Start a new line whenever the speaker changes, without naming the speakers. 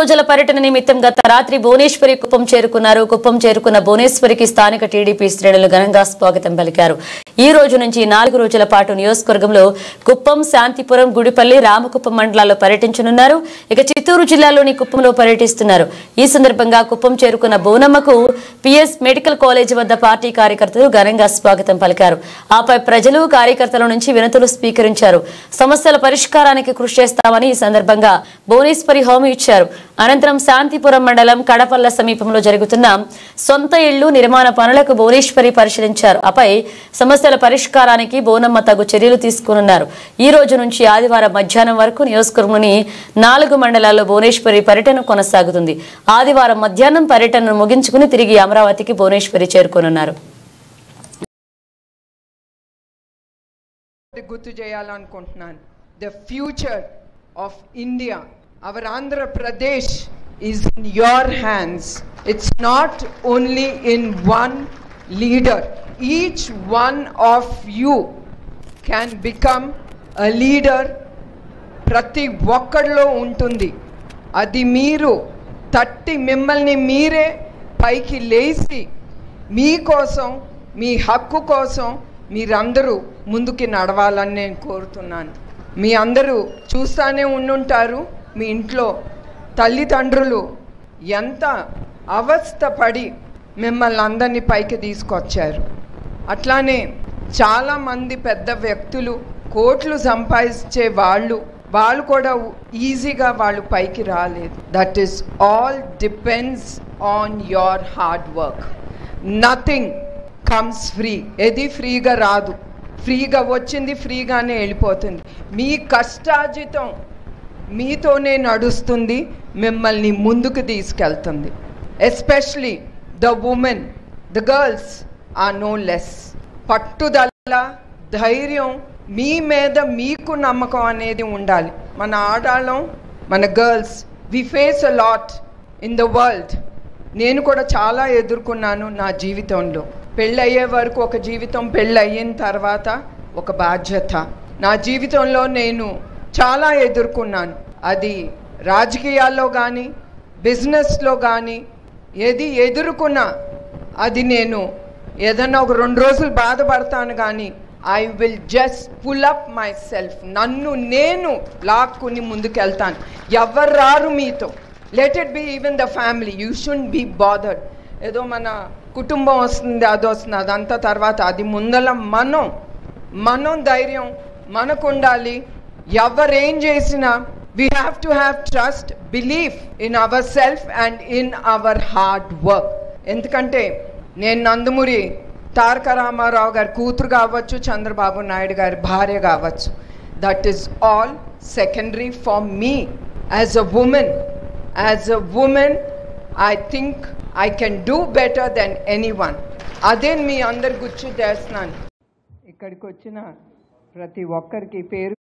రోజుల పర్యటన నిమిత్తం గత రాత్రి భువనేశ్వరి కుప్పం చేరుకున్నారు. కుప్పం చేరుకున్న భువనేశ్వరికి స్థానిక టీడీపీ శ్రేణులు ఘనంగా స్వాగతం పలికారు. ఈ రోజు నుంచి 4 రోజుల పాటు నియోజకవర్గంలో కుప్పం, శాంతిపురం, గుడిపల్లి, రామకుప్పం మండలాల్లో పర్యటించనున్నారు. ఇక చిత్తూరు జిల్లాలోని కుప్పంలో పర్యటిస్తున్నారు. ఈ సందర్భంగా కుప్పం చేరుకున్న బోనమ్మకు పిఎస్ మెడికల్ కాలేజ్ వద్ద పార్టీ కార్యకర్తలు ఘనంగా స్వాగతం పలికారు. ఆపై ప్రజలు, కార్యకర్తల నుంచి వినతులు స్వీకరించారు. సమస్యల పరిష్కారానికి కృషి చేస్తామని ఈ సందర్భంగా భువనేశ్వరి హామీ ఇచ్చారు. అనంతరం శాంతిపురం మండలం కడపల్ల సమీపంలో జరుగుతున్న సొంత ఇళ్లు నిర్మాణ పనులకు భువనేశ్వరి పరిశీలించారు. ఆపై సమస్యల పరిష్కారానికి బోనమ్మ తగు చర్యలు తీసుకున్నారు. ఈ రోజు నుంచి ఆదివారం మధ్యాహ్నం వరకు నియోజకవర్గంలోని 4 మండలాల్లో భువనేశ్వరి పర్యటన కొనసాగుతుంది. ఆదివారం మధ్యాహ్నం పర్యటనను ముగించుకుని తిరిగి అమరావతికి భువనేశ్వరి చేరుకోనున్నారు.
గుర్తు చేయాలనుకుంటున్నాను. The future of India, our Andhra Pradesh, is in your hands. It's not only in one leader. Each one of you can become a leader. ప్రతి ఒక్కడిలో ఉంటుంది. అది మీరు తట్టి మిమ్మల్ని మీరే పైకి లేచి మీకోసం, మీ హక్కు కోసం మీరందరూ ముందుకి నడవాలని నేను కోరుతున్నాను. మీ అందరూ చూస్తూనే ఉండుంటారు, మీ ఇంట్లో తల్లిదండ్రులు ఎంత అవస్థపడి మిమ్మల్ని అందరినీ పైకి తీసుకొచ్చారు. అట్లానే చాలామంది పెద్ద వ్యక్తులు, కోట్లు సంపాదించే వాళ్ళు కూడా ఈజీగా వాళ్ళు పైకి రాలేదు. That is all depends on your hard work. Nothing comes free. ఏది ఫ్రీగా రాదు. ఫ్రీగా వచ్చింది ఫ్రీగానే వెళ్ళిపోతుంది. మీ కష్టార్జితం మీతోనే నడుస్తుంది, మిమ్మల్ని ముందుకు తీసుకెళ్తుంది. Especially the women, the girls are no less. పట్టుదల, ధైర్యం, మీ మీద మీకు నమ్మకం అనేది ఉండాలి. మన ఆడవాళ్ళం, మన girls, we face a lot in the world. నేను కూడా చాలా ఎదుర్కొన్నాను నా జీవితంలో. పెళ్ళయ్యే వరకు ఒక జీవితం, పెళ్ళయిన తర్వాత ఒక బాధ్యత. నా జీవితంలో నేను చాలా ఎదుర్కొన్నాను. అది రాజకీయాల్లో కానీ, బిజినెస్లో కానీ ఏది ఎదుర్కొన్నా అది నేను ఏదన్నా ఒక 2 రోజులు బాధపడతాను కానీ I will just pull up myself. నన్ను నేను లాక్కుని ముందుకెళ్తాను. ఎవరు రారు మీతో. Let it be even the family. You should be bothered. ఏదో మన కుటుంబం వస్తుంది, అది వస్తుంది, అదంతా తర్వాత. అది ముందల మనం ధైర్యం మనకు ఉండాలి. ఎవరేం చేసినా we have to have trust, belief in our self and in our hard work. ఎందుకంటే నేను నందమూరి తారక రామారావు గారి కూతురు కావచ్చు, చంద్రబాబు నాయుడు గారి భార్య కావచ్చు. That is all secondary for me as a women. As a women I think I can do better than anyone. అదే మీ అందరి గుర్తు చేస్తున్నాను. ఇక్కడికి వచ్చిన ప్రతి ఒక్కరికి పేరు